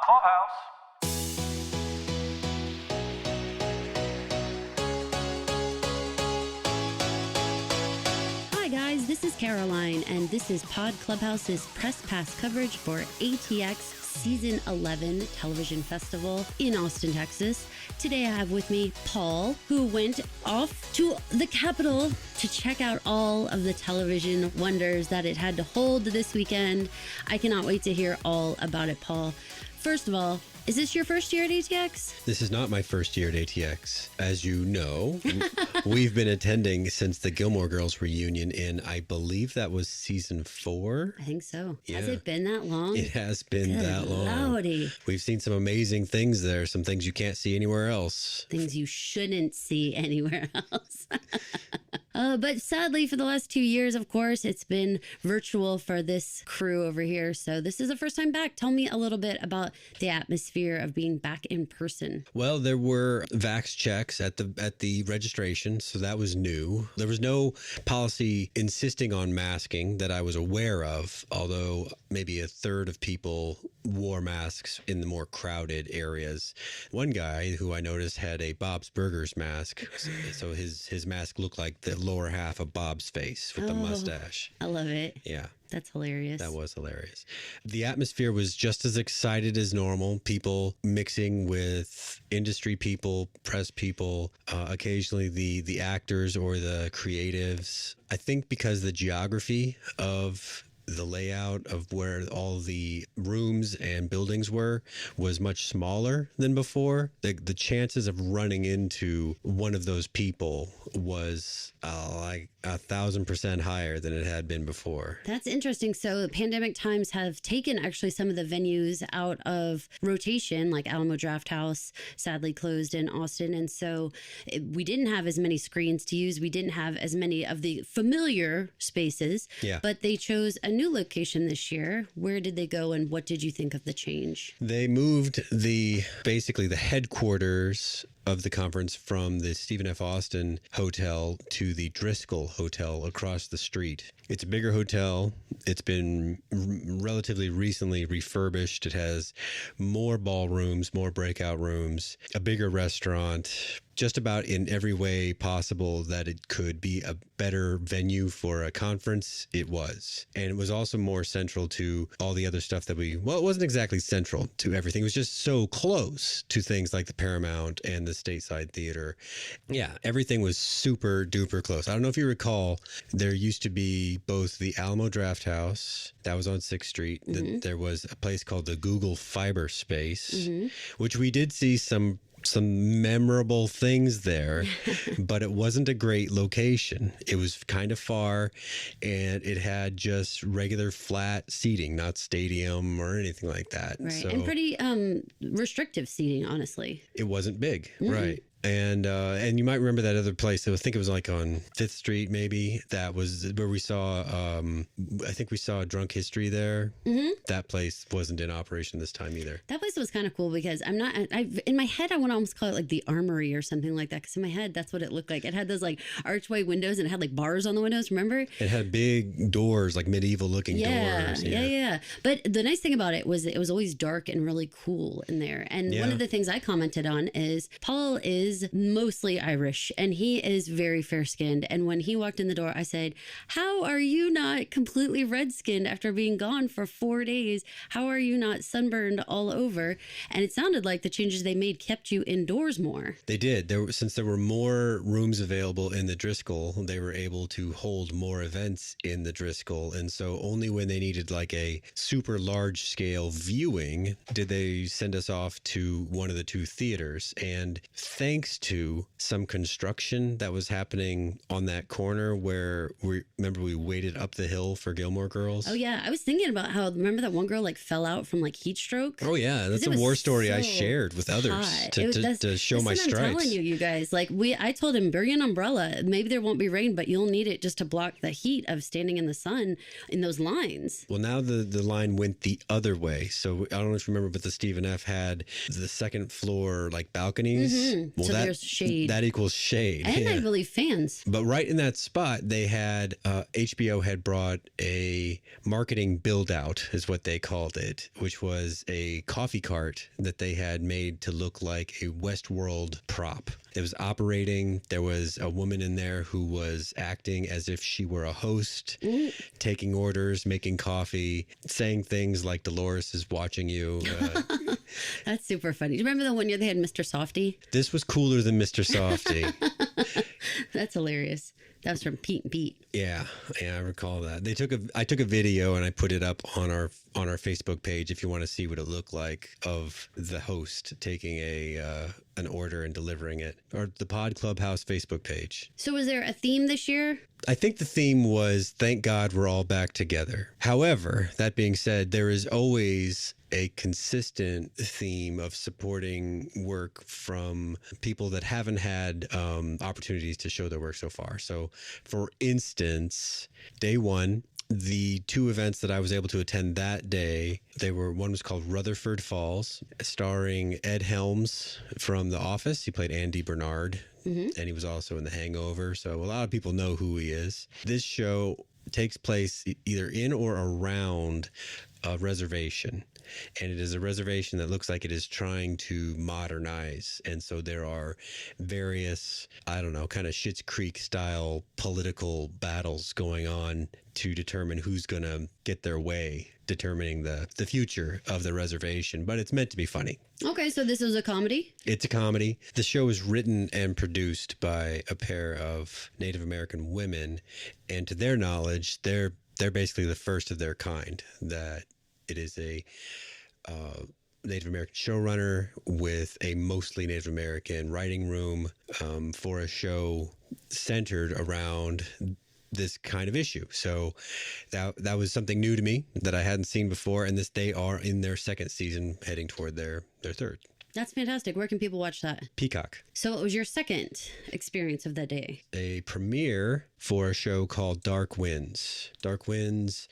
Clubhouse. Hi guys, this is Caroline, and this is Pod Clubhouse's press pass coverage for ATX Season 11 Television Festival in Austin, Texas. Today I have with me Paul, who went off to the Capitol to check out all of the television wonders that it had to hold this weekend. I cannot wait to hear all about it, Paul. First of all, is this your first year at ATX? This is not my first year at ATX. As you know, we've been attending since the Gilmore Girls reunion in, I believe that was season 4. I think so. Yeah. Has it been that long? It has been Good that long. Lordy. We've seen some amazing things there, some things you can't see anywhere else. Things you shouldn't see anywhere else. But sadly, for the last 2 years, of course, it's been virtual for this crew over here. So this is the first time back. Tell me a little bit about the atmosphere of being back in person. Well, there were vax checks at the registration, so that was new. There was no policy insisting on masking that I was aware of, although maybe a third of people wore masks in the more crowded areas. One guy who I noticed had a Bob's Burgers mask, so his mask looked like the lower half of Bob's face with the mustache. I love it. Yeah. That's hilarious. That was hilarious. The atmosphere was just as excited as normal. People mixing with industry people, press people, occasionally the actors or the creatives. I think because the geography of the layout of where all the rooms and buildings was much smaller than before. The chances of running into one of those people was like 1,000% higher than it had been before. That's interesting. So pandemic times have taken actually some of the venues out of rotation, like Alamo Drafthouse sadly closed in Austin. And so we didn't have as many screens to use. We didn't have as many of the familiar spaces, but they chose a new location this year. Where did they go and what did you think of the change? They moved basically the headquarters of the conference from the Stephen F. Austin Hotel to the Driscoll Hotel across the street. It's a bigger hotel. It's been relatively recently refurbished. It has more ballrooms, more breakout rooms, a bigger restaurant, just about in every way possible that it could be a better venue for a conference. It was. And it was also more central to all the other stuff that it wasn't exactly central to everything. It was just so close to things like the Paramount and the Stateside Theater. Yeah, everything was super duper close. I don't know if you recall, there used to be both the Alamo Drafthouse, that was on 6th Street. Then there was a place called the Google Fiber Space, which we did see some memorable things there, but it wasn't a great location. It was kind of far, and it had just regular flat seating, not stadium or anything like that. Right, so, and pretty restrictive seating, honestly. It wasn't big, right. And you might remember that other place. I think it was like on 5th Street, maybe. That was where we saw, I think we saw Drunk History there. That place wasn't in operation this time either. That place was kind of cool because in my head, I want to almost call it like the Armory or something like that. Because in my head, that's what it looked like. It had those like archway windows and it had like bars on the windows, remember? It had big doors, like medieval looking doors. Yeah. But the nice thing about it was always dark and really cool in there. And one of the things I commented on is Paul is mostly Irish and he is very fair skinned. And when he walked in the door, I said, how are you not completely red skinned after being gone for 4 days? How are you not sunburned all over? And it sounded like the changes they made kept you indoors more. They did. Since there were more rooms available in the Driscoll, they were able to hold more events in the Driscoll. And so only when they needed like a super large scale viewing did they send us off to one of the 2 theaters. And thanks to some construction that was happening on that corner where we waited up the hill for Gilmore Girls. Oh yeah, I was thinking about how, remember that one girl like fell out from like heat stroke? Oh yeah, that's a war story I shared with others to show my stripes. I'm telling you guys, like I told him, bring an umbrella. Maybe there won't be rain, but you'll need it just to block the heat of standing in the sun in those lines. Well, now the line went the other way. So I don't know if you remember, but the Stephen F had the second floor like balconies. So there's shade. That equals shade. And yeah. I believe fans. But right in that spot, they had HBO had brought a marketing build out, is what they called it, which was a coffee cart that they had made to look like a Westworld prop. It was operating. There was a woman in there who was acting as if she were a host, taking orders, making coffee, saying things like Dolores is watching you. That's super funny. Do you remember the one year they had Mr. Softy? This was cooler than Mr. Softy. That's hilarious. That was from Pete and Pete. Yeah, I recall that. I took a video and I put it up on our Facebook page if you want to see what it looked like of the host taking an order and delivering it, or the Pod Clubhouse Facebook page. So was there a theme this year? I think the theme was, thank God we're all back together. However, that being said, there is always a consistent theme of supporting work from people that haven't had opportunities to show their work so far. So, for instance, day one, the two events that I was able to attend that day, one was called Rutherford Falls, starring Ed Helms from The Office. He played Andy Bernard, and he was also in The Hangover. So a lot of people know who he is. This show takes place either in or around a reservation. And it is a reservation that looks like it is trying to modernize. And so there are various, kind of Schitt's Creek style political battles going on to determine who's going to get their way, determining the future of the reservation. But it's meant to be funny. Okay, so this is a comedy? It's a comedy. The show is written and produced by a pair of Native American women. And to their knowledge, they're basically the first of their kind. That it is a Native American showrunner with a mostly Native American writing room for a show centered around this kind of issue. So that was something new to me that I hadn't seen before. And they are in their second season, heading toward their third. That's fantastic. Where can people watch that? Peacock. So what was your second experience of the day? A premiere for a show called Dark Winds. Dark Winds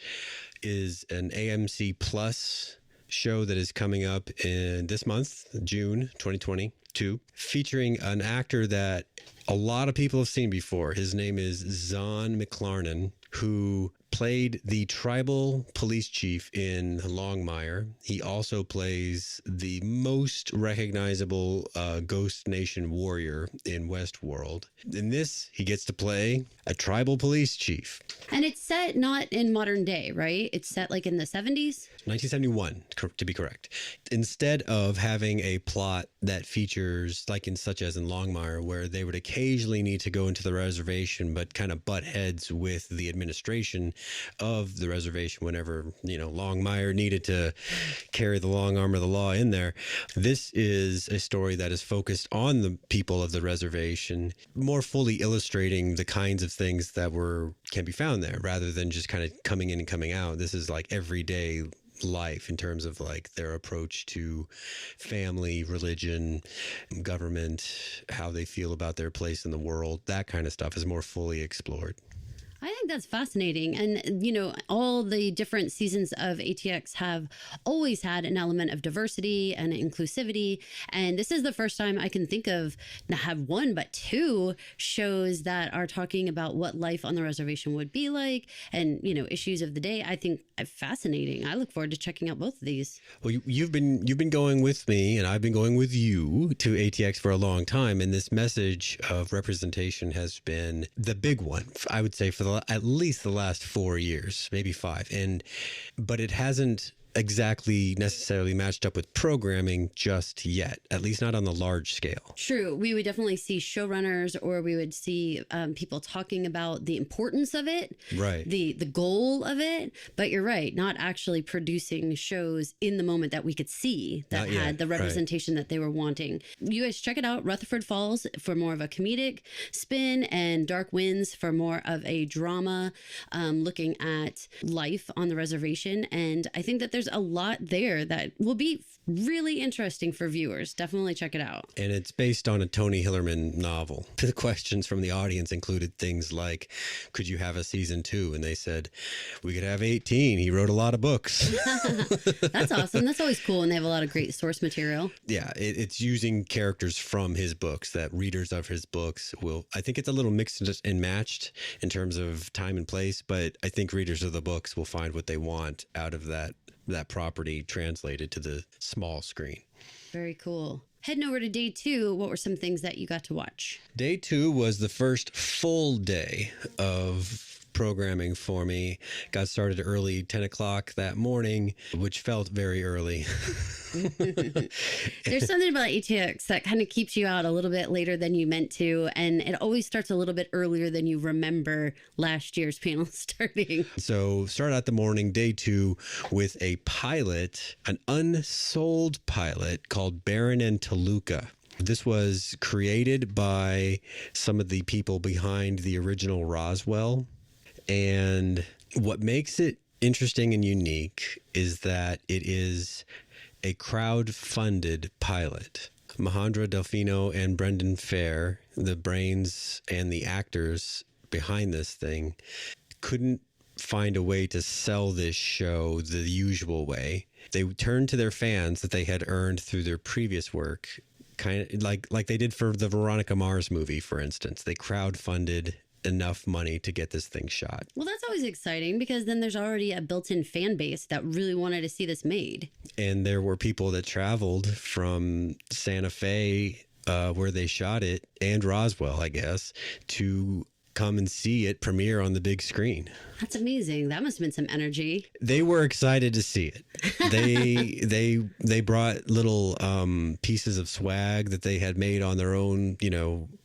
is an AMC Plus show that is coming up in this month, June 2022, featuring an actor that a lot of people have seen before. His name is Zahn McClarnon, who played the tribal police chief in Longmire. He also plays the most recognizable Ghost Nation warrior in Westworld. In this, he gets to play a tribal police chief. And it's set not in modern day, right? It's set like in the 70s? 1971, to be correct. Instead of having a plot that features, like such as in Longmire, where they would occasionally need to go into the reservation but kind of butt heads with the administration of the reservation whenever, Longmire needed to carry the long arm of the law in there. This is a story that is focused on the people of the reservation, more fully illustrating the kinds of things that can be found there rather than just kind of coming in and coming out. This is like everyday life in terms of like their approach to family, religion, government, how they feel about their place in the world. That kind of stuff is more fully explored. I think that's fascinating. And, all the different seasons of ATX have always had an element of diversity and inclusivity. And this is the first time I can think of not have one, but two shows that are talking about what life on the reservation would be like and, issues of the day. I think fascinating. I look forward to checking out both of these. Well, you've been going with me and I've been going with you to ATX for a long time. And this message of representation has been the big one, I would say, for at least the last 4 years, maybe 5. But it hasn't exactly necessarily matched up with programming just yet, at least not on the large scale. True. We would definitely see showrunners or we would see people talking about the importance of it, right? The goal of it. But you're right, not actually producing shows in the moment that we could see that had the representation that they were wanting. You guys check it out. Rutherford Falls for more of a comedic spin and Dark Winds for more of a drama looking at life on the reservation. And I think that there's there's a lot there that will be really interesting for viewers. Definitely check it out. And it's based on a Tony Hillerman novel. The questions from the audience included things like, could you have a season 2? And they said, we could have 18. He wrote a lot of books. That's awesome. That's always cool. And they have a lot of great source material. Yeah, it's using characters from his books that readers of his books will, I think it's a little mixed and matched in terms of time and place, but I think readers of the books will find what they want out of that property translated to the small screen. Very cool. Heading over to day 2, what were some things that you got to watch? Day 2 was the first full day of programming for me. Got started early, 10 o'clock that morning, which felt very early. There's something about ATX that kind of keeps you out a little bit later than you meant to, and it always starts a little bit earlier than you remember last year's panel starting. So start out the morning, day 2, with a pilot, an unsold pilot called Baron and Taluka. This was created by some of the people behind the original Roswell. And what makes it interesting and unique is that it is a crowd-funded pilot. Mahendra Delfino and Brendan Fair, the brains and the actors behind this thing, couldn't find a way to sell this show the usual way. They turned to their fans that they had earned through their previous work, kind of like they did for the Veronica Mars movie, for instance. They crowdfunded enough money to get this thing shot. Well, that's always exciting because then there's already a built-in fan base that really wanted to see this made. And there were people that traveled from Santa Fe, where they shot it, and Roswell, I guess, to come and see it premiere on the big screen. That's amazing. That must have been some energy. They were excited to see it. They brought little pieces of swag that they had made on their own,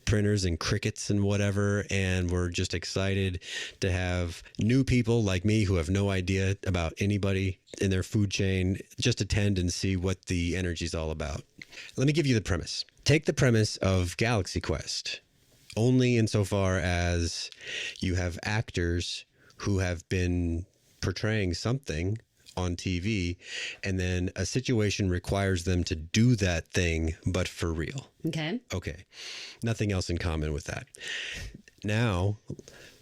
printers and crickets and whatever, and were just excited to have new people like me who have no idea about anybody in their food chain just attend and see what the energy is all about. Let me give you the premise. Take the premise of Galaxy Quest, only insofar as you have actors who have been portraying something on TV, and then a situation requires them to do that thing, but for real. Okay. Nothing else in common with that. Now,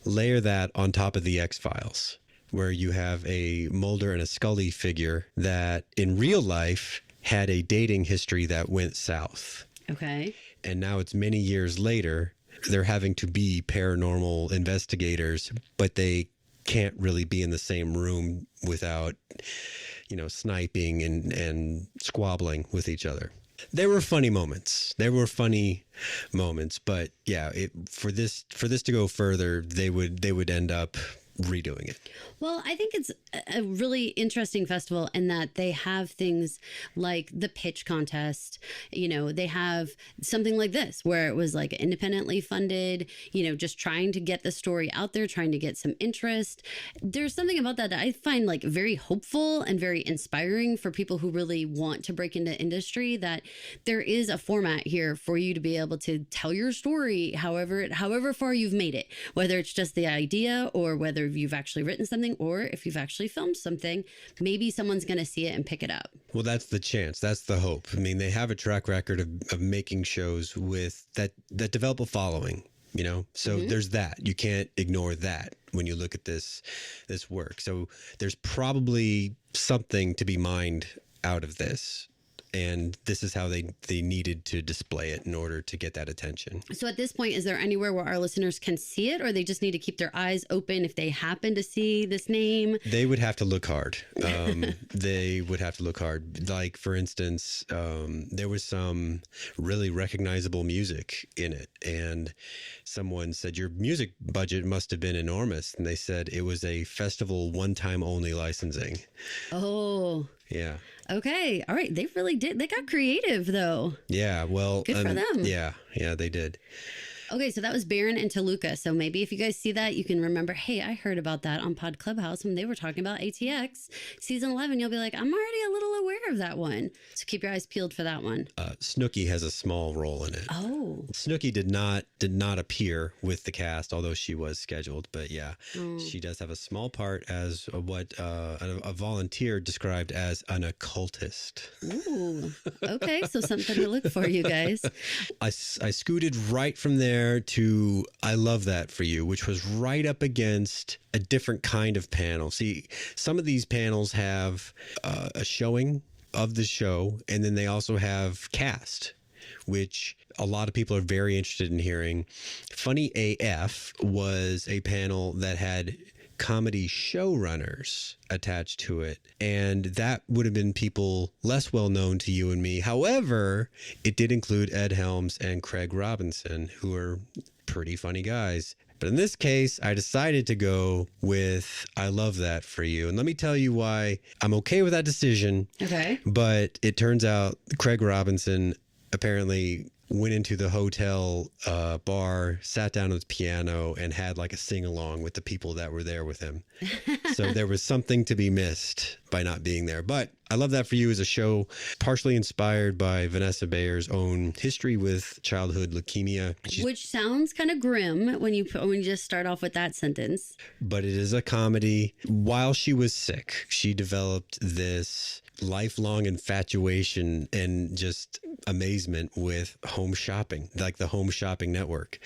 layer that on top of the X-Files, where you have a Mulder and a Scully figure that in real life had a dating history that went south. Okay. And now it's many years later, they're having to be paranormal investigators, but they can't really be in the same room without, sniping and squabbling with each other. There were funny moments. But yeah, for this to go further, they would end up redoing it. Well, I think it's a really interesting festival in that they have things like the pitch contest. They have something like this where it was like independently funded, just trying to get the story out there, trying to get some interest. There's something about that I find like very hopeful and very inspiring for people who really want to break into industry, that there is a format here for you to be able to tell your story however far you've made it, whether it's just the idea or whether you've actually written something or if you've actually filmed something. Maybe someone's going to see it and pick it up. Well, that's the chance. That's the hope. I mean, they have a track record of making shows with that develop a following, so there's that. You can't ignore that when you look at this work. So there's probably something to be mined out of this. And this is how they needed to display it in order to get that attention. So at this point, is there anywhere where our listeners can see it, or they just need to keep their eyes open if they happen to see this name? They would have to look hard. They would have to look hard. Like, for instance, there was some really recognizable music in it. And someone said, your music budget must have been enormous. And they said it was a festival one-time only licensing. Oh. Yeah. Okay. All right. They really did. They got creative, though. Yeah. Well, good for them. Yeah, they did. Okay, so that was Baron and Taluka. So maybe if you guys see that, you can remember, hey, I heard about that on Pod Clubhouse when they were talking about ATX season 11. You'll be like, I'm already a little aware of that one. So keep your eyes peeled for that one. Snooki has a small role in it. Oh. Snooki did not appear with the cast, although she was scheduled. But yeah, she does have a small part as what a volunteer described as an occultist. Ooh. Okay, so something to look for, you guys. I scooted right from there to I Love That For You, which was right up against a different kind of panel. See, some of these panels have a showing of the show, and then they also have cast, which a lot of people are very interested in hearing. Funny AF was a panel that had comedy showrunners attached to it, and that would have been people less well known to you and me. However, it did include Ed Helms and Craig Robinson, who are pretty funny guys. But in this case, I decided to go with I Love That For You. And let me tell you why I'm okay with that decision. Okay. But it turns out Craig Robinson apparently went into the hotel bar, sat down at the piano, and had like a sing-along with the people that were there with him. So there was something to be missed by not being there. But I Love That For You is a show partially inspired by Vanessa Bayer's own history with childhood leukemia. Which sounds kind of grim when you just start off with that sentence. But it is a comedy. While she was sick, she developed this lifelong infatuation and just amazement with home shopping, like the Home Shopping Network.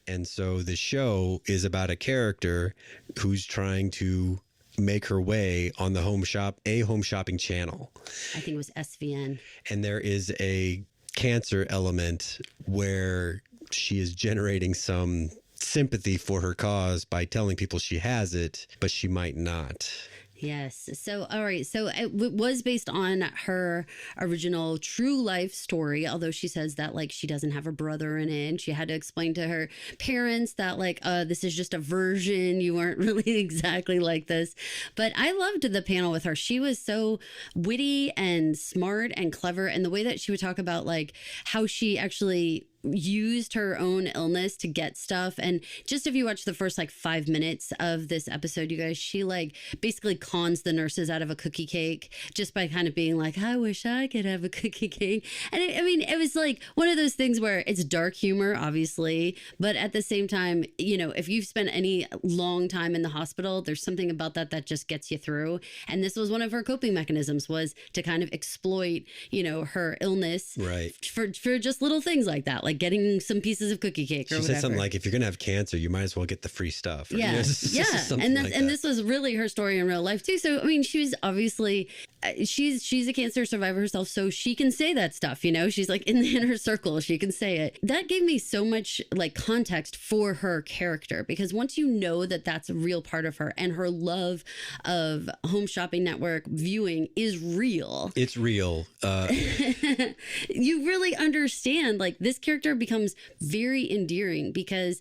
And so the show is about a character who's trying to make her way on the home shopping channel. I think it was SVN. And there is a cancer element where she is generating some sympathy for her cause by telling people she has it, but she might not. Yes. So, all right. So it was based on her original true life story, although she says that like she doesn't have a brother in it. And she had to explain to her parents that like, this is just a version. You weren't really exactly like this. But I loved the panel with her. She was so witty and smart and clever. And the way that she would talk about like how she actually used her own illness to get stuff. And just if you watch the first like 5 minutes of this episode, you guys, she like basically cons the nurses out of a cookie cake just by kind of being like, I wish I could have a cookie cake. And it was like one of those things where it's dark humor, obviously, but at the same time, you know, if you've spent any long time in the hospital, there's something about that just gets you through. And this was one of her coping mechanisms, was to kind of exploit, you know, her illness, right, for just little things like that, like getting some pieces of cookie cake or whatever. She said something like, if you're going to have cancer, you might as well get the free stuff. Or, yeah. You know, yeah. And this was really her story in real life too. So, I mean, she was obviously, she's a cancer survivor herself. So she can say that stuff, you know, she's like in the inner circle. She can say it. That gave me so much like context for her character, because once you know that that's a real part of her and her love of Home Shopping Network viewing is real. It's real. You really understand, like, this character becomes very endearing because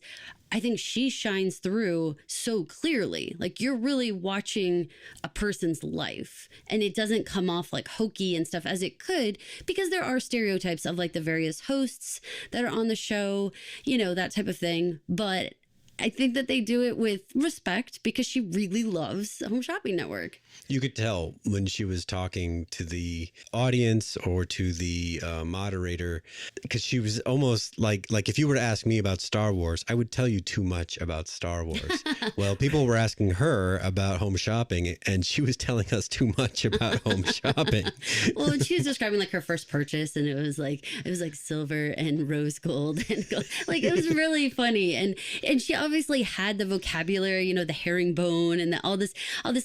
I think she shines through so clearly. Like, you're really watching a person's life, and it doesn't come off like hokey and stuff as it could, because there are stereotypes of like the various hosts that are on the show, you know, that type of thing. But I think that they do it with respect because she really loves Home Shopping Network. You could tell when she was talking to the audience or to the moderator, because she was almost like if you were to ask me about Star Wars, I would tell you too much about Star Wars. Well, people were asking her about home shopping, and she was telling us too much about home shopping. Well, and she was describing like her first purchase, and it was like silver and rose gold and gold. Like, it was really funny, and she obviously had the vocabulary, you know, the herringbone and all this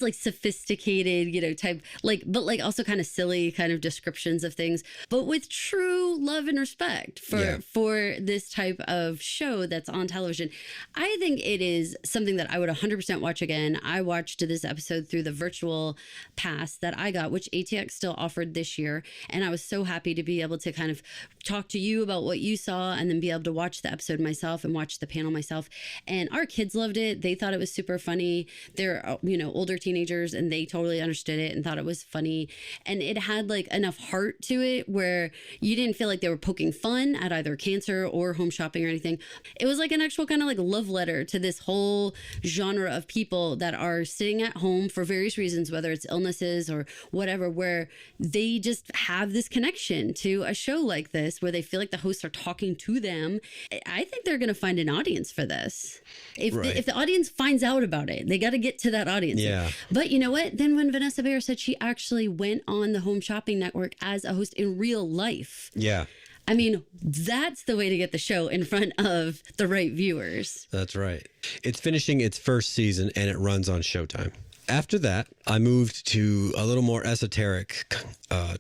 like sophisticated, you know, type, like, but like also kind of silly kind of descriptions of things, but with true love and respect for this type of show that's on television. I think it is something that I would 100% watch again. I watched this episode through the virtual pass that I got, which ATX still offered this year. And I was so happy to be able to kind of talk to you about what you saw and then be able to watch the episode myself and watch the panel myself. And our kids loved it. They thought it was super funny. They're, older teenagers, and they totally understood it and thought it was funny. And it had like enough heart to it where you didn't feel like they were poking fun at either cancer or home shopping or anything. It was like an actual kind of like love letter to this whole genre of people that are sitting at home for various reasons, whether it's illnesses or whatever, where they just have this connection to a show like this where they feel like the hosts are talking to them. I think they're going to find an audience for this. If the audience finds out about it, they got to get to that audience. Yeah. But you know what? Then when Vanessa Bayer said she actually went on the Home Shopping Network as a host in real life. Yeah. I mean, that's the way to get the show in front of the right viewers. That's right. It's finishing its first season and it runs on Showtime. After that, I moved to a little more esoteric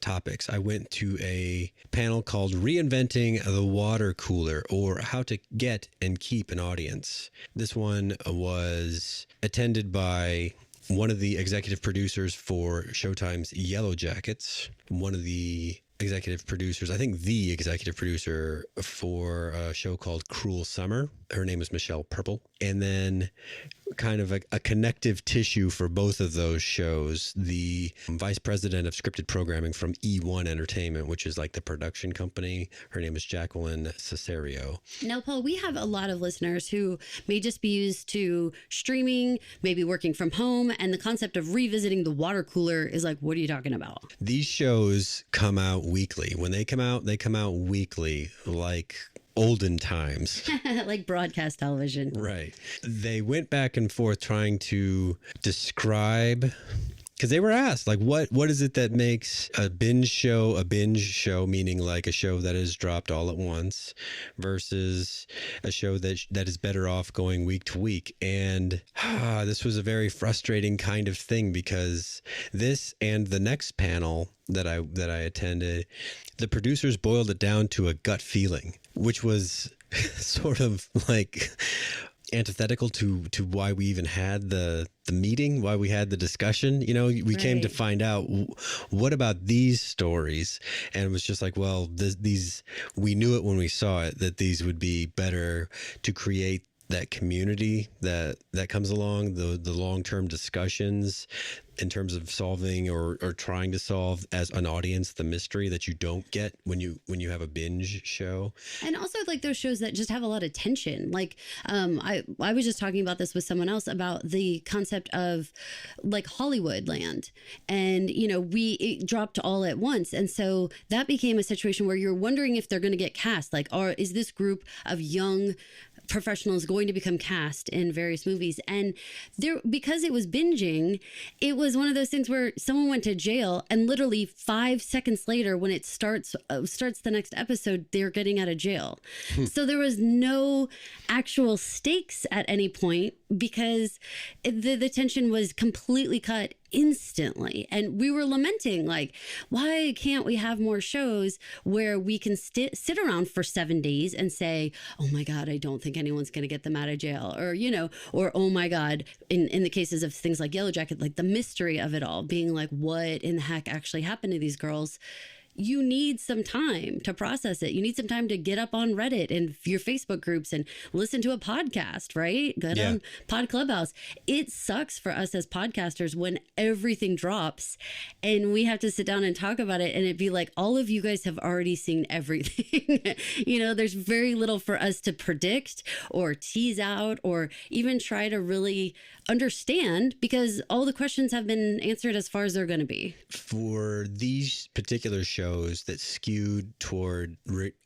topics. I went to a panel called Reinventing the Water Cooler, or How to Get and Keep an Audience. This one was attended by one of the executive producers for Showtime's Yellow Jackets, one of the executive producers, I think the executive producer for a show called Cruel Summer. Her name is Michelle Purple. And then kind of a connective tissue for both of those shows, the vice president of scripted programming from E1 Entertainment, which is like the production company. Her name is Jacqueline Cesario. Now, Paul, we have a lot of listeners who may just be used to streaming, maybe working from home, and the concept of revisiting the water cooler is like, what are you talking about? These shows come out weekly. When they come out weekly, like olden times. Like broadcast television. Right. They went back and forth trying to describe, because they were asked, like, what is it that makes a binge show, meaning like a show that is dropped all at once, versus a show that is better off going week to week. And this was a very frustrating kind of thing, because this and the next panel that I attended, the producers boiled it down to a gut feeling, which was sort of like antithetical to why we even had the meeting, why we had the discussion. We came to find out, what about these stories? And it was just like, well, these we knew it when we saw it, that these would be better to create that community that comes along, the long-term discussions in terms of solving or trying to solve as an audience the mystery that you don't get when you have a binge show. And also like those shows that just have a lot of tension. Like I was just talking about this with someone else about the concept of like Hollywood land, and it dropped all at once, and so that became a situation where you're wondering if they're going to get cast. Like, is this group of young professionals going to become cast in various movies? And because it was binging, it was one of those things where someone went to jail, and literally 5 seconds later, when it starts the next episode, they're getting out of jail. So there was no actual stakes at any point, because the tension was completely cut instantly. And we were lamenting, like, why can't we have more shows where we can sit around for 7 days and say, oh my God, I don't think anyone's going to get them out of jail, or oh my God, in the cases of things like Yellow Jacket, like the mystery of it all, being like, what in the heck actually happened to these girls? You need some time to process it. You need some time to get up on Reddit and your Facebook groups and listen to a podcast, right? Go on Pod Clubhouse. It sucks for us as podcasters when everything drops and we have to sit down and talk about it, and it'd be like, all of you guys have already seen everything. There's very little for us to predict or tease out or even try to really understand, because all the questions have been answered as far as they're going to be. For these particular shows that skewed toward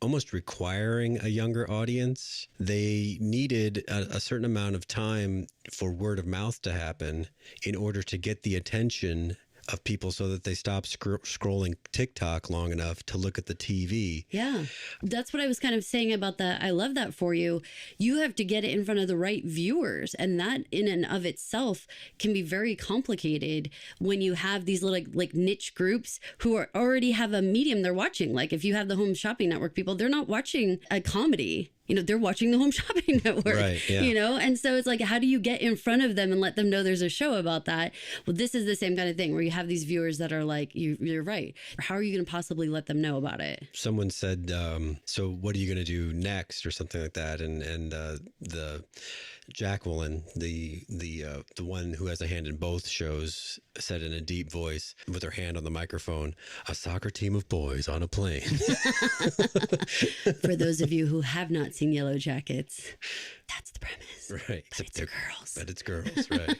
almost requiring a younger audience, they needed a certain amount of time for word of mouth to happen in order to get the attention of people so that they stop scrolling TikTok long enough to look at the TV. Yeah, that's what I was kind of saying about that. I love that for you. You have to get it in front of the right viewers. And that in and of itself can be very complicated when you have these little like niche groups who already have a medium they're watching. Like if you have the Home Shopping Network people, they're not watching a comedy. they're watching the Home Shopping Network, right, yeah. And so it's like, how do you get in front of them and let them know there's a show about that? Well, this is the same kind of thing where you have these viewers that are like, you're right. How are you going to possibly let them know about it? Someone said, so what are you going to do next or something like that? And the Jacqueline, the one who has a hand in both shows, said in a deep voice with her hand on the microphone, "A soccer team of boys on a plane." For those of you who have not seen Yellow Jackets, that's the premise. Right. But it's girls. But it's girls, right.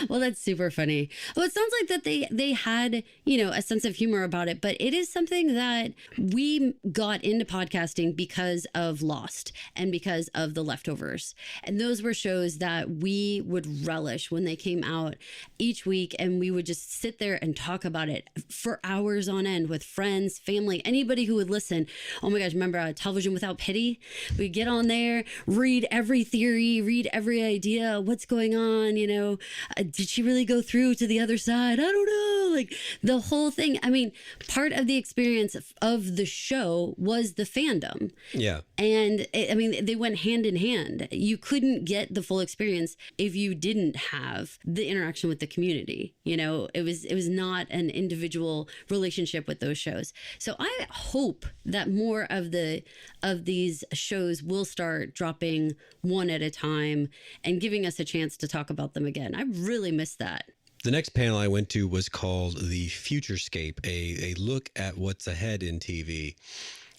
Well, that's super funny. Well, it sounds like that they had, a sense of humor about it, but it is something that we got into podcasting because of Lost and because of The Leftovers. And those were shows that we would relish when they came out each week, and we would just sit there and talk about it for hours on end with friends, family, anybody who would listen. Oh my gosh, remember Television Without Pity? We'd get on there, read every theory, read every idea, what's going on, did she really go through to the other side? I don't know. Like the whole thing. I mean, part of the experience of the show was the fandom. Yeah. And they went hand in hand. You couldn't get the full experience if you didn't have the interaction with the community. It was not an individual relationship with those shows. So I hope that more of these shows will start dropping one at a time and giving us a chance to talk about them again. I really miss that. The next panel I went to was called The Futurescape, a look at what's ahead in TV.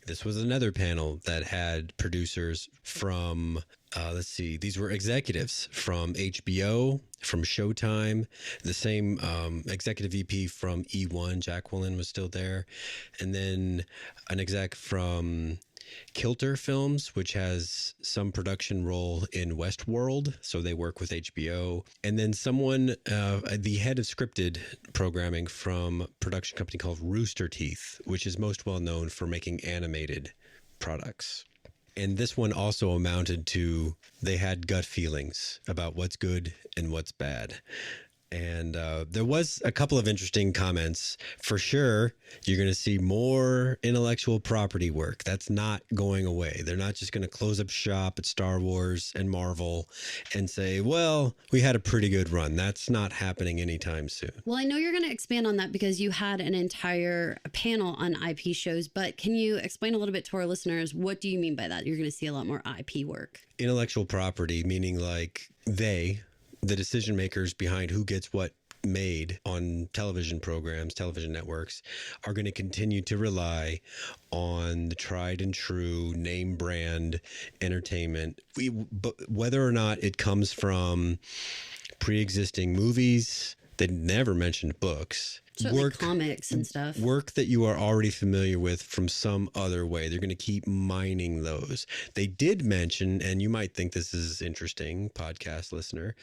This was another panel that had producers from, these were executives from HBO, from Showtime, the same executive VP from E1, Jacqueline was still there, and then an exec from Kilter Films, which has some production role in Westworld, so they work with HBO, and then someone, the head of scripted programming from a production company called Rooster Teeth, which is most well known for making animated products. And this one also amounted to, they had gut feelings about what's good and what's bad. And there was a couple of interesting comments. For sure, you're going to see more intellectual property work. That's not going away. They're not just going to close up shop at Star Wars and Marvel and say, well, we had a pretty good run. That's not happening anytime soon. Well, I know you're going to expand on that because you had an entire panel on IP shows, but can you explain a little bit to our listeners, what do you mean by that? You're going to see a lot more IP work. Intellectual property, meaning like the decision makers behind who gets what made on television programs, television networks, are going to continue to rely on the tried and true name brand entertainment. But whether or not it comes from pre-existing movies, they never mentioned books. Certainly comics and stuff. Work that you are already familiar with from some other way. They're going to keep mining those. They did mention, and you might think this is interesting, podcast listener,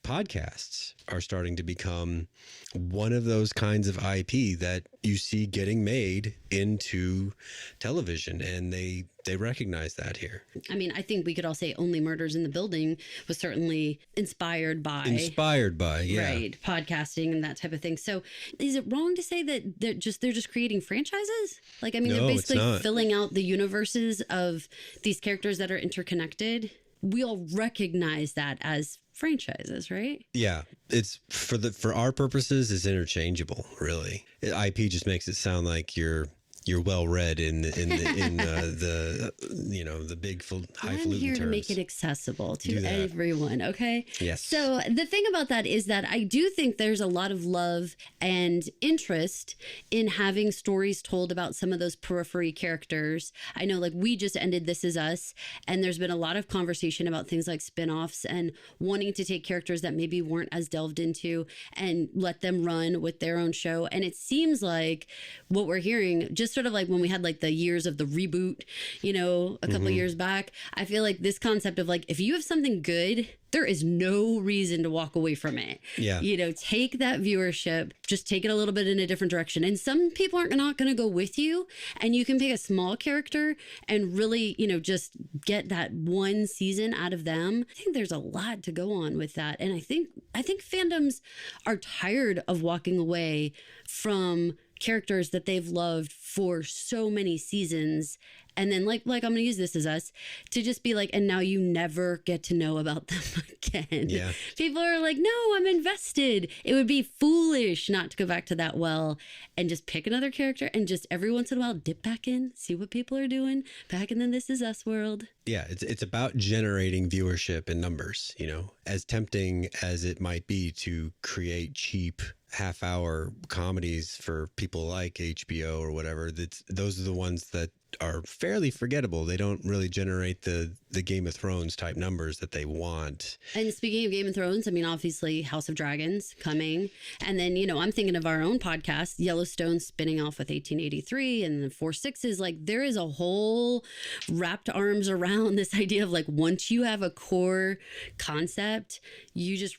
podcasts are starting to become one of those kinds of IP that you see getting made into television, and they recognize that here. I mean, I think we could all say Only Murders in the Building was certainly inspired by, yeah. Right, podcasting and that type of thing. So is it wrong to say that they're just creating franchises? Like, I mean, they're basically filling out the universes of these characters that are interconnected. We all recognize that as franchises, right? Yeah, it's for our purposes, it's interchangeable. Really, IP just makes it sound like you're well read in the big highfalutin I'm here terms. To make it accessible to everyone. Okay. Yes. So the thing about that is that I do think there's a lot of love and interest in having stories told about some of those periphery characters. I know, like, we just ended This Is Us, and there's been a lot of conversation about things like spinoffs and wanting to take characters that maybe weren't as delved into and let them run with their own show. And it seems like what we're hearing, just sort of like when we had like the years of the reboot, a couple of years back, I feel like this concept of like, if you have something good, there is no reason to walk away from it. Yeah. Take that viewership, just take it a little bit in a different direction. And some people are not going to go with you, and you can pick a small character and really, just get that one season out of them. I think there's a lot to go on with that. And I think fandoms are tired of walking away from characters that they've loved for so many seasons. And then like I'm going to use This Is Us to just be like, and now you never get to know about them again. Yeah. People are like, no, I'm invested. It would be foolish not to go back to that well and just pick another character and just every once in a while dip back in, see what people are doing back in the This Is Us world. Yeah, it's about generating viewership and numbers, you know, as tempting as it might be to create cheap half-hour comedies for people like HBO or whatever. Those are the ones that are fairly forgettable. They don't really generate the Game of Thrones type numbers that they want. And speaking of Game of Thrones, I mean, obviously House of Dragons coming. And then, you know, I'm thinking of our own podcast, Yellowstone spinning off with 1883 and the 4 Sixes. Like there is a whole wrapped arms around this idea of like, once you have a core concept, you just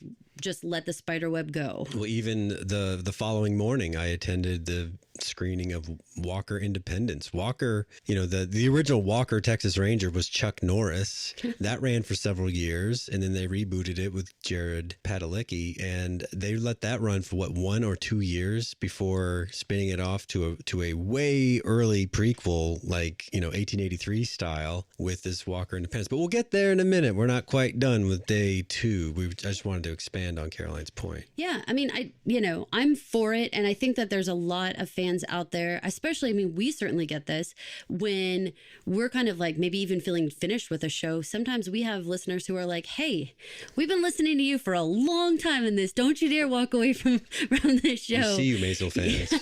let the spider web go. Well, even the following morning, I attended the screening of Walker Independence. Walker, you know, the original Walker Texas Ranger was Chuck Norris. That ran for several years, and then they rebooted it with Jared Padalecki, and they let that run for 1 or 2 years before spinning it off to a way early prequel, like, you know, 1883 style with this Walker Independence. But we'll get there in a minute. We're not quite done with day 2. I just wanted to expand on Caroline's point. Yeah, I mean, I'm for it, and I think that there's a lot of fans out there, especially, I mean, we certainly get this when we're kind of like maybe even feeling finished with a show. Sometimes we have listeners who are like, hey, we've been listening to you for a long time in this. Don't you dare walk away from this show. We see you, Maisel fans.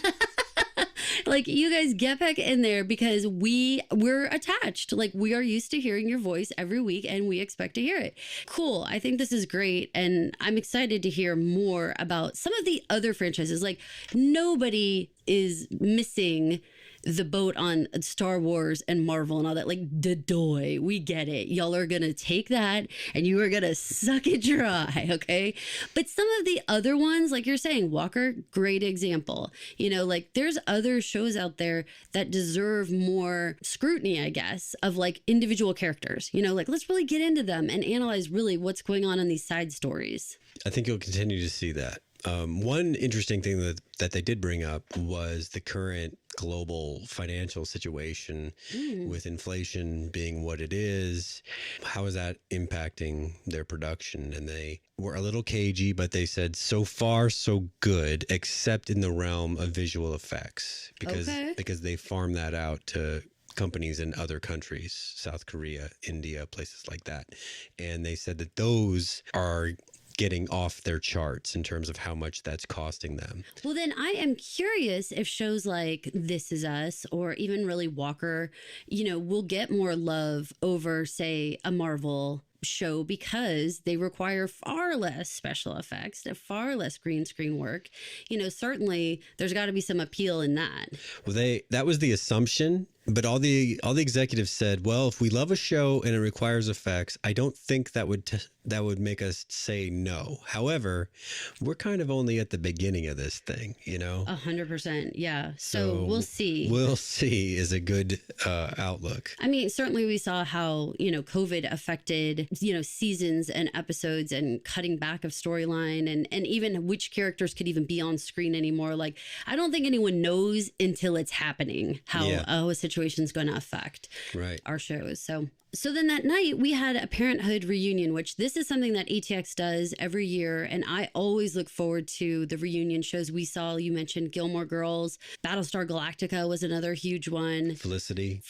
Like, you guys get back in there because we're attached. Like, we are used to hearing your voice every week and we expect to hear it. Cool. I think this is great. And I'm excited to hear more about some of the other franchises. Like, nobody is missing the boat on Star Wars and Marvel and all that. Like, doy, we get it. Y'all are going to take that and you are going to suck it dry, okay? But some of the other ones, like you're saying, Walker, great example. You know, like there's other shows out there that deserve more scrutiny, I guess, of like individual characters. You know, like let's really get into them and analyze really what's going on in these side stories. I think you'll continue to see that. One interesting thing that they did bring up was the current global financial situation with inflation being what it is. How is that impacting their production? And they were a little cagey, but they said so far so good, except in the realm of visual effects, because they farm that out to companies in other countries, South Korea, India, places like that. And they said that those are getting off their charts in terms of how much that's costing them. Well, then I am curious if shows like This Is Us or even really Walker, you know, will get more love over, say, a Marvel show because they require far less special effects, far less green screen work. You know, certainly there's got to be some appeal in that. Well, that was the assumption. But all the executives said, well, if we love a show and it requires effects, I don't think that would make us say no. However, we're kind of only at the beginning of this thing, you know? 100%. Yeah. So we'll see. We'll see is a good outlook. I mean, certainly we saw how, you know, COVID affected, you know, seasons and episodes and cutting back of storyline and even which characters could even be on screen anymore. Like, I don't think anyone knows until it's happening how a situation's going to affect our shows. So then that night we had a Parenthood reunion, which this is something that ATX does every year. And I always look forward to the reunion shows. We saw, you mentioned Gilmore Girls, Battlestar Galactica was another huge one. Felicity.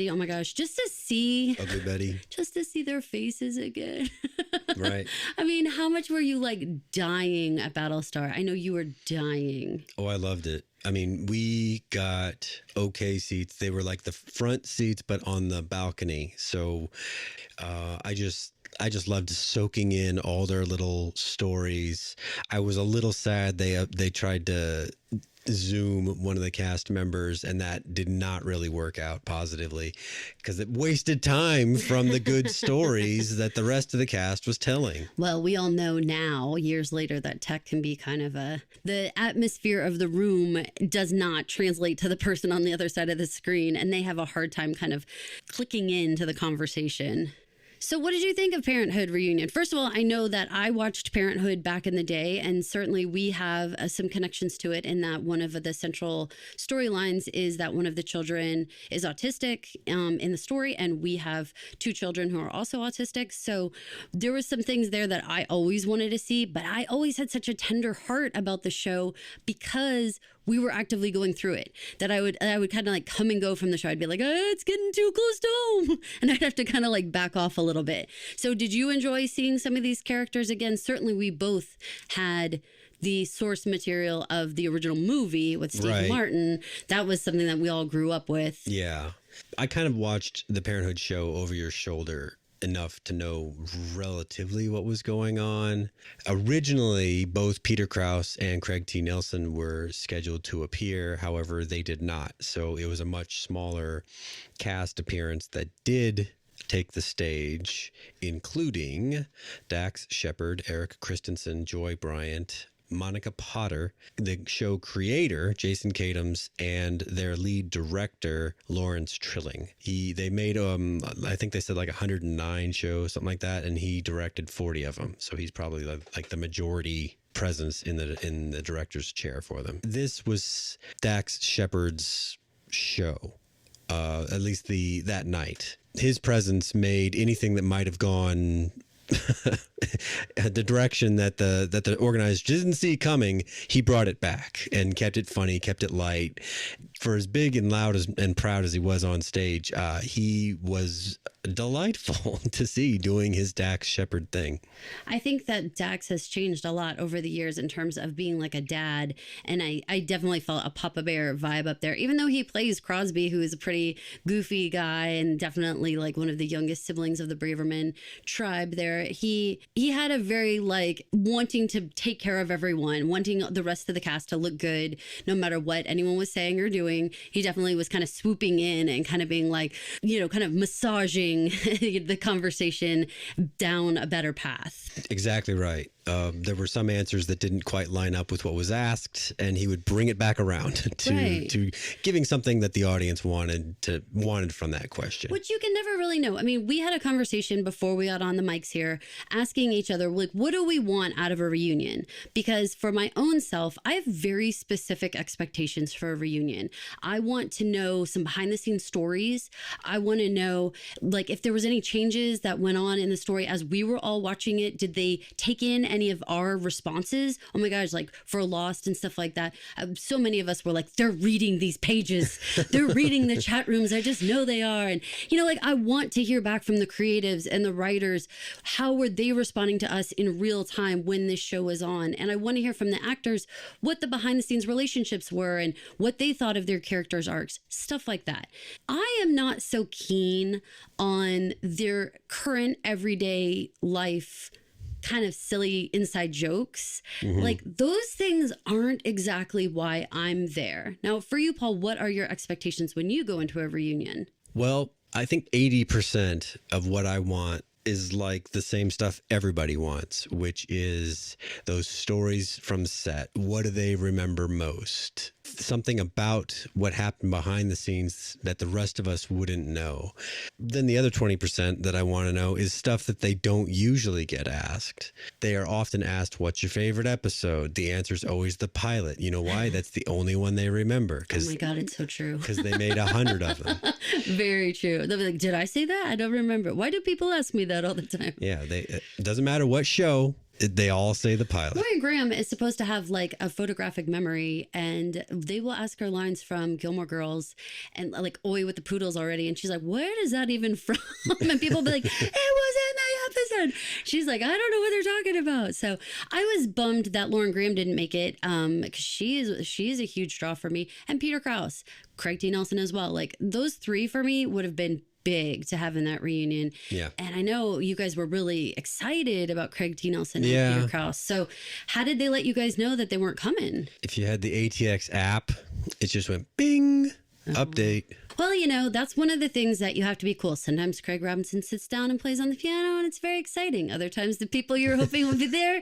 Oh my gosh. Just to see Ugly Betty. Just to see their faces again. Right. I mean, how much were you like dying at Battlestar? I know you were dying. Oh, I loved it. I mean, we got okay seats. They were like the front seats, but on the balcony. So I just loved soaking in all their little stories. I was a little sad they tried to Zoom one of the cast members, and that did not really work out positively because it wasted time from the good stories that the rest of the cast was telling. Well, we all know now, years later, that tech can be kind of the atmosphere of the room does not translate to the person on the other side of the screen, and they have a hard time kind of clicking into the conversation. So what did you think of Parenthood reunion? First of all, I know that I watched Parenthood back in the day, and certainly we have some connections to it in that one of the central storylines is that one of the children is autistic in the story, and we have two children who are also autistic. So there was some things there that I always wanted to see, but I always had such a tender heart about the show because we were actively going through it, that I would kind of like come and go from the show. I'd be like, oh, it's getting too close to home. And I'd have to kind of like back off a little bit. So did you enjoy seeing some of these characters again? Certainly we both had the source material of the original movie with Steve Martin. That was something that we all grew up with. Yeah. I kind of watched the Parenthood show over your shoulder enough to know relatively what was going on. Originally, both Peter Krause and Craig T. Nelson were scheduled to appear. However, they did not. So it was a much smaller cast appearance that did take the stage, including Dax Shepard, Eric Christensen, Joy Bryant, Monica Potter, the show creator, Jason Katims, and their lead director, Lawrence Trilling. They made, I think they said like 109 shows, something like that, and he directed 40 of them. So he's probably like the majority presence in the director's chair for them. This was Dax Shepard's show, at least that night. His presence made anything that might have gone the direction that the organizers didn't see coming, he brought it back and kept it funny, kept it light. For as big and loud and proud as he was on stage, he was delightful to see doing his Dax Shepard thing. I think that Dax has changed a lot over the years in terms of being like a dad, and I definitely felt a Papa Bear vibe up there, even though he plays Crosby, who is a pretty goofy guy and definitely like one of the youngest siblings of the Braverman tribe there. He had a very like wanting to take care of everyone, wanting the rest of the cast to look good no matter what anyone was saying or doing. He definitely was kind of swooping in and kind of being like, kind of massaging the conversation down a better path. Exactly right. There were some answers that didn't quite line up with what was asked, and he would bring it back around to giving something that the audience wanted from that question. Which you can never really know. I mean, we had a conversation before we got on the mics here, asking each other, like, what do we want out of a reunion? Because for my own self, I have very specific expectations for a reunion. I want to know some behind the scenes stories. I want to know, like, if there was any changes that went on in the story as we were all watching it. Did they take in any of our responses? Oh my gosh, like for Lost and stuff like that. So many of us were like, they're reading these pages. They're reading the chat rooms. I just know they are. And, like, I want to hear back from the creatives and the writers. How were they responding to us in real time when this show was on? And I want to hear from the actors what the behind the scenes relationships were and what they thought of their characters' arcs, stuff like that. I am not so keen on their current everyday life kind of silly inside jokes. Mm-hmm. Like, those things aren't exactly why I'm there. Now, for you, Paul, what are your expectations when you go into a reunion? Well, I think 80% of what I want is like the same stuff everybody wants, which is those stories from set. What do they remember most? Something about what happened behind the scenes that the rest of us wouldn't know. Then the other 20% that I want to know is stuff that they don't usually get asked. They are often asked, what's your favorite episode? The answer is always the pilot. You know why? That's the only one they remember. Oh my God, it's so true. Because they made 100 of them. Very true. They'll be like, did I say that? I don't remember. Why do people ask me that all the time? Yeah, it doesn't matter what show. They all say the pilot. Lori Graham is supposed to have like a photographic memory, and they will ask her lines from Gilmore Girls and like Oi with the Poodles already. And she's like, where is that even from? And people will be like, it was in the episode. She's like, I don't know what they're talking about. So I was bummed that Lauren Graham didn't make it because she is a huge draw for me. And Peter Krause, Craig T. Nelson as well. Like, those three for me would have been big to have in that reunion. Yeah. And I know you guys were really excited about Craig T. Nelson and Peter Krause. So how did they let you guys know that they weren't coming? If you had the ATX app, it just went bing. Update. Well, you know, that's one of the things that you have to be cool. Sometimes Craig Robinson sits down and plays on the piano, and it's very exciting. Other times, the people you're hoping will be there,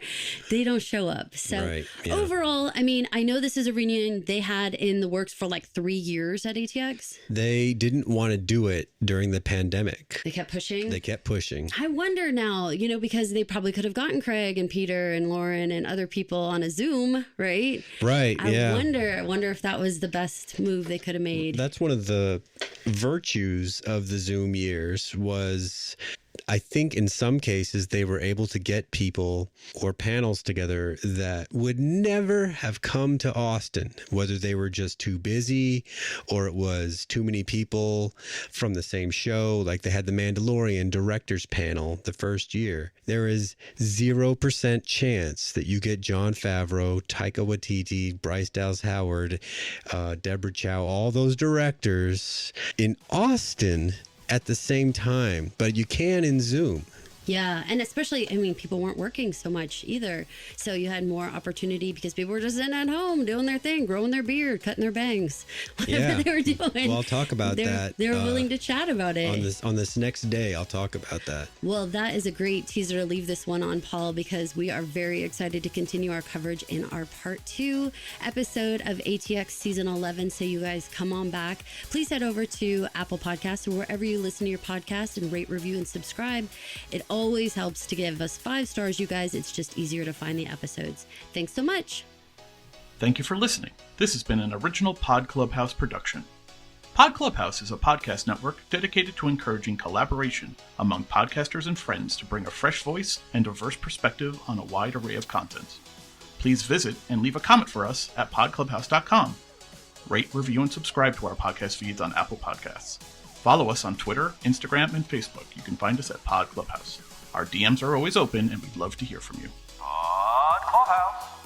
they don't show up. So overall, I mean, I know this is a reunion they had in the works for like 3 years at ATX. They didn't want to do it during the pandemic. They kept pushing. They kept pushing. I wonder now, you know, because they probably could have gotten Craig and Peter and Lauren and other people on a Zoom, right? Right. I wonder if that was the best move they could have made. That's one of the virtues of the Zoom years was, I think in some cases they were able to get people or panels together that would never have come to Austin, whether they were just too busy or it was too many people from the same show. Like they had the Mandalorian directors panel the first year. There is 0% chance that you get Jon Favreau, Taika Waititi, Bryce Dallas Howard, Deborah Chow, all those directors in Austin at the same time, but you can in Zoom. Yeah, and especially, I mean, people weren't working so much either. So you had more opportunity because people were just sitting at home doing their thing, growing their beard, cutting their bangs, whatever they were doing. Well, I'll talk about that. They were willing to chat about it. On this next day, I'll talk about that. Well, that is a great teaser to leave this one on, Paul, because we are very excited to continue our coverage in our part 2 episode of ATX Season 11. So you guys come on back. Please head over to Apple Podcasts or wherever you listen to your podcast and rate, review, and subscribe. It always helps to give us 5 stars, you guys. It's just easier to find the episodes. Thanks so much. Thank you for listening. This has been an original Pod Clubhouse production. Pod Clubhouse is a podcast network dedicated to encouraging collaboration among podcasters and friends to bring a fresh voice and diverse perspective on a wide array of content. Please visit and leave a comment for us at podclubhouse.com. Rate, review, and subscribe to our podcast feeds on Apple Podcasts. Follow us on Twitter, Instagram, and Facebook. You can find us at Pod Clubhouse. Our DMs are always open, and we'd love to hear from you. Pod Clubhouse.